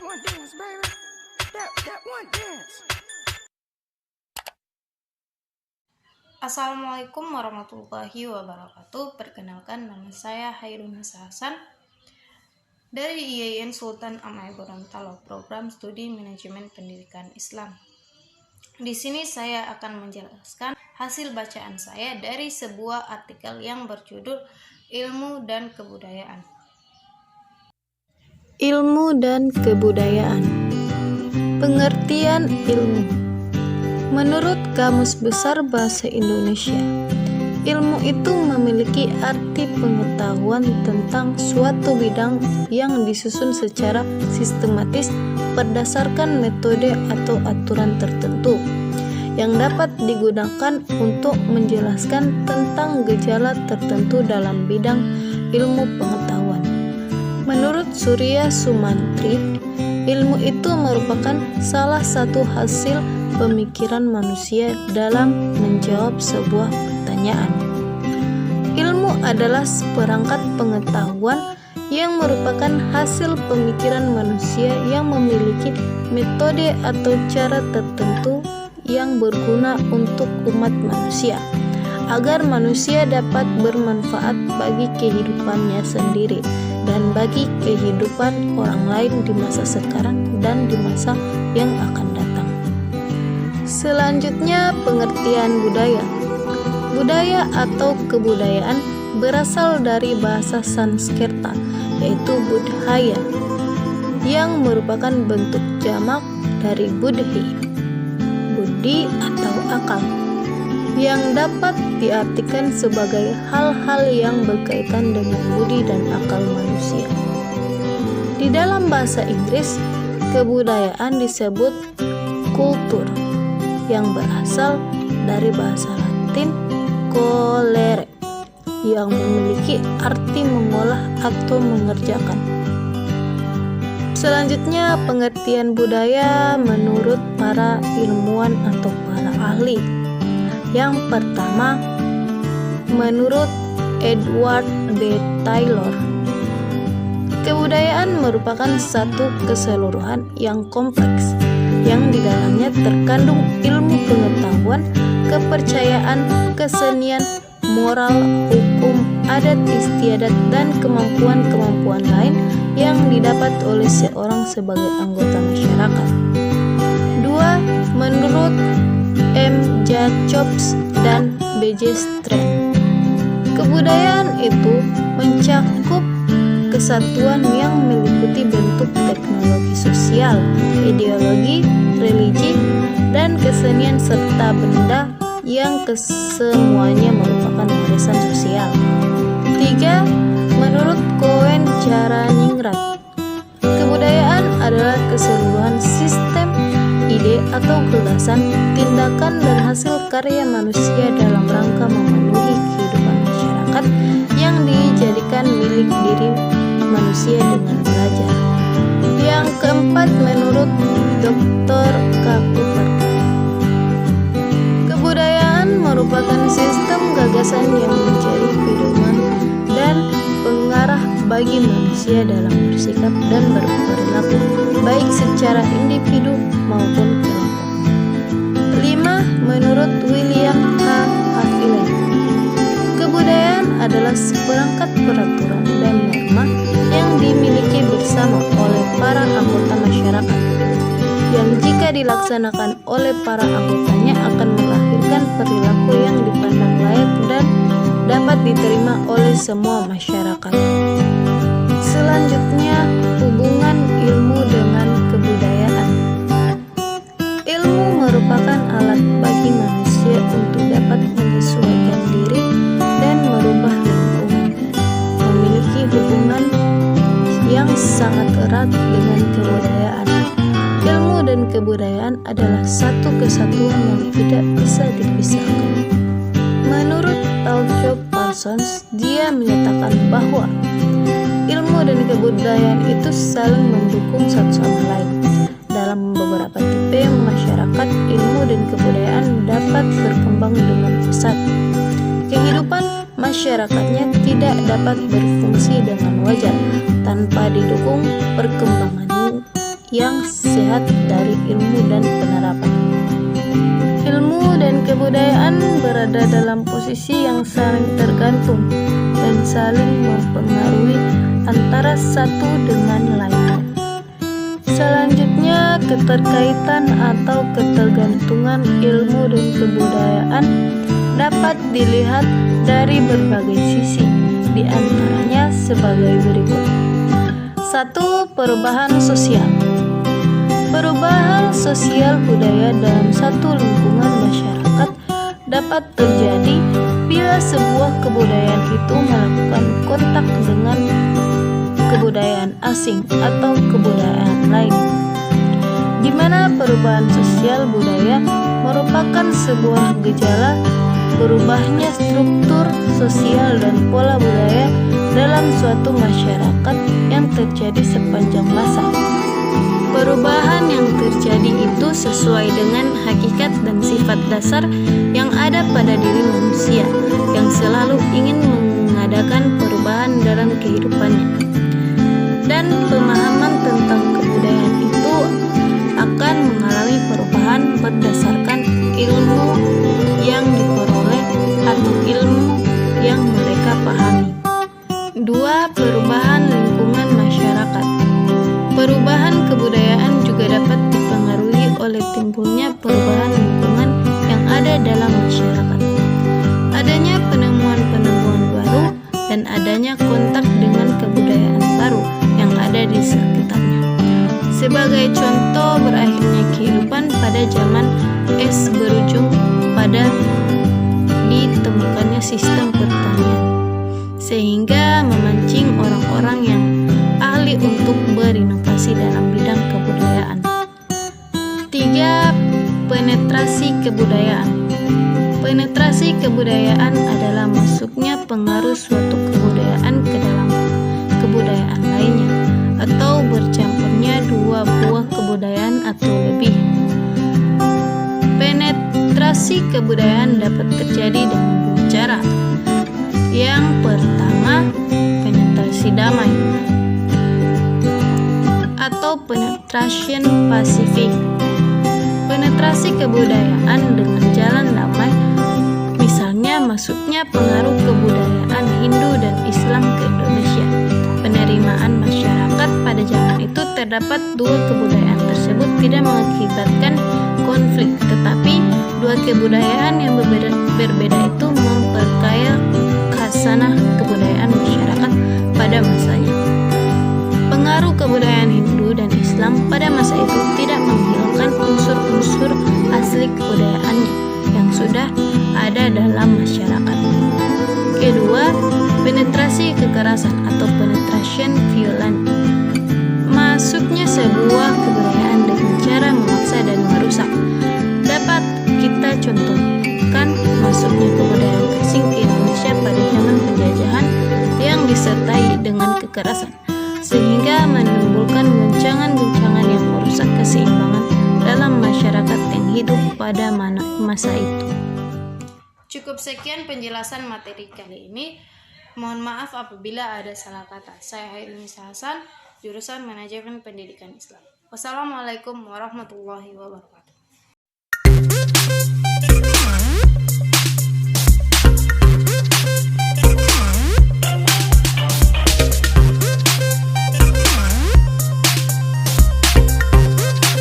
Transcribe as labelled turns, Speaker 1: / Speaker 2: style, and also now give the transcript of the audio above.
Speaker 1: one dance, baby. That one dance.
Speaker 2: Assalamualaikum warahmatullahi wabarakatuh. Perkenalkan, nama saya Hairunisa Hasan dari IAIN Sultan Amangkurat Gorontalo, Program Studi Manajemen Pendidikan Islam. Di sini saya akan menjelaskan hasil bacaan saya dari sebuah artikel yang berjudul Ilmu dan Kebudayaan.
Speaker 3: Ilmu dan kebudayaan. Pengertian ilmu. Menurut Kamus Besar Bahasa Indonesia, ilmu itu memiliki arti pengetahuan tentang suatu bidang yang disusun secara sistematis berdasarkan metode atau aturan tertentu yang dapat digunakan untuk menjelaskan tentang gejala tertentu dalam bidang ilmu pengetahuan. Menurut Surya Sumantri, ilmu itu merupakan salah satu hasil pemikiran manusia dalam menjawab sebuah pertanyaan. Ilmu adalah seperangkat pengetahuan yang merupakan hasil pemikiran manusia yang memiliki metode atau cara tertentu yang berguna untuk umat manusia, agar manusia dapat bermanfaat bagi kehidupannya sendiri dan bagi kehidupan orang lain di masa sekarang dan di masa yang akan datang. Selanjutnya, pengertian budaya. Budaya atau kebudayaan berasal dari bahasa Sanskerta, yaitu budhaya, yang merupakan bentuk jamak dari budhi, budi atau akal, yang dapat diartikan sebagai hal-hal yang berkaitan dengan budi dan akal manusia. Di dalam bahasa Inggris, kebudayaan disebut kultur, yang berasal dari bahasa Latin colere, yang memiliki arti mengolah atau mengerjakan. Selanjutnya, pengertian budaya menurut para ilmuwan atau para ahli. Yang pertama, menurut Edward B. Taylor, kebudayaan merupakan satu keseluruhan yang kompleks, yang di dalamnya terkandung ilmu pengetahuan, kepercayaan, kesenian, moral, hukum, adat istiadat, dan kemampuan-kemampuan lain yang didapat oleh seorang sebagai anggota masyarakat. 2. Menurut M. Jacobs dan B. J. Strand, kebudayaan itu mencakup kesatuan yang meliputi bentuk teknologi sosial, ideologi, religi, dan kesenian serta benda yang kesemuanya merupakan warisan sosial. 3. Menurut Cohen Jaraningrat, kebudayaan adalah keseluruhan sistem, ide atau gagasan, tindakan dan hasil karya manusia dalam rangka memenuhi kehidupan masyarakat yang dijadikan milik diri manusia dengan belajar. Yang keempat, menurut Dr. K. Cooper, kebudayaan merupakan sistem gagasan yang menjadi pedoman dan pengarah bagi manusia dalam bersikap dan berperilaku, baik secara individu maupun kelompok. 5. Menurut William H. Haviland, kebudayaan adalah seperangkat peraturan dan norma yang dimiliki bersama oleh para anggota masyarakat, yang jika dilaksanakan oleh para anggotanya akan melahirkan perilaku yang dipandang layak dan dapat diterima oleh semua masyarakat. Selanjutnya, hubungan ilmu dengan kebudayaan. Ilmu merupakan alat bagi manusia untuk dapat menyesuaikan diri dan merubah lingkungan, memiliki hubungan yang sangat erat dengan kebudayaan. Ilmu dan kebudayaan adalah satu kesatuan yang tidak bisa dipisahkan. Menurut Tal Parsons, dia menyatakan bahwa ilmu dan kebudayaan itu saling mendukung satu sama lain. Dalam beberapa tipe masyarakat, ilmu dan kebudayaan dapat berkembang dengan pesat. Kehidupan masyarakatnya tidak dapat berfungsi dengan wajar tanpa didukung perkembangan yang sehat dari ilmu dan penerapan. Ilmu dan kebudayaan berada dalam posisi yang saling tergantung dan saling mempengaruhi antara satu dengan lainnya. Selanjutnya, keterkaitan atau ketergantungan ilmu dan kebudayaan dapat dilihat dari berbagai sisi, di antaranya sebagai berikut. 1. Perubahan sosial. Perubahan sosial budaya dalam satu lingkungan masyarakat dapat terjadi bila sebuah kebudayaan itu melakukan kontak dengan kebudayaan asing atau kebudayaan lain, di mana perubahan sosial budaya merupakan sebuah gejala berubahnya struktur sosial dan pola budaya dalam suatu masyarakat yang terjadi sepanjang masa. Perubahan yang terjadi itu sesuai dengan hakikat dan sifat dasar yang ada pada diri manusia yang selalu ingin mengadakan perubahan dalam kehidupannya. Dan pemahaman tentang kebudayaan itu akan mengalami perubahan berdasarkan ilmu yang diperoleh atau ilmu yang mereka pahami. 2. Perubahan lingkungan masyarakat. Perubahan kebudayaan juga dapat dipengaruhi oleh timbulnya perubahan lingkungan yang ada dalam masyarakat. Adanya penemuan-penemuan baru dan adanya kontak dengan kebudayaan baru yang ada di sekitarnya. Sebagai contoh, berakhirnya kehidupan pada zaman es berujung pada ditemukannya sistem pertanian, sehingga memancing orang-orang yang ahli untuk berinovasi dalam bidang kebudayaan. 3. Penetrasi kebudayaan. Penetrasi kebudayaan adalah masuknya pengaruh suatu kebudayaan ke dalam kebudayaan lainnya, atau bercampurnya dua buah kebudayaan atau lebih. Penetrasi kebudayaan dapat terjadi dengan dua cara. Yang pertama, penetrasi damai atau penetration pasifik. Penetrasi kebudayaan dengan jalan damai, misalnya masuknya pengaruh kebudayaan Hindu dan Islam ke Indonesia. Penerimaan masyarakat pada zaman itu terdapat dua kebudayaan tersebut tidak mengakibatkan konflik, tetapi dua kebudayaan yang berbeda itu memperkaya khasanah kebudayaan masyarakat pada masanya. Pengaruh kebudayaan Hindu dan Islam pada masa itu tidak menghilangkan unsur-unsur asli kebudayaannya yang sudah ada dalam masyarakat. Kedua, penetrasi kekerasan atau penetration violent. Masuknya sebuah kebudayaan dengan cara memaksa dan merusak. Dapat kita contohkan masuknya kebudayaan asing ke Indonesia pada zaman penjajahan yang disertai dengan kekerasan, sehingga menimbulkan goncangan-goncangan yang merusak keseimbangan dalam masyarakat yang hidup pada masa itu.
Speaker 2: Cukup sekian penjelasan materi kali ini. Mohon maaf apabila ada salah kata. Saya Hairunisa Hasan, jurusan Manajemen Pendidikan Islam. Wassalamualaikum warahmatullahi wabarakatuh.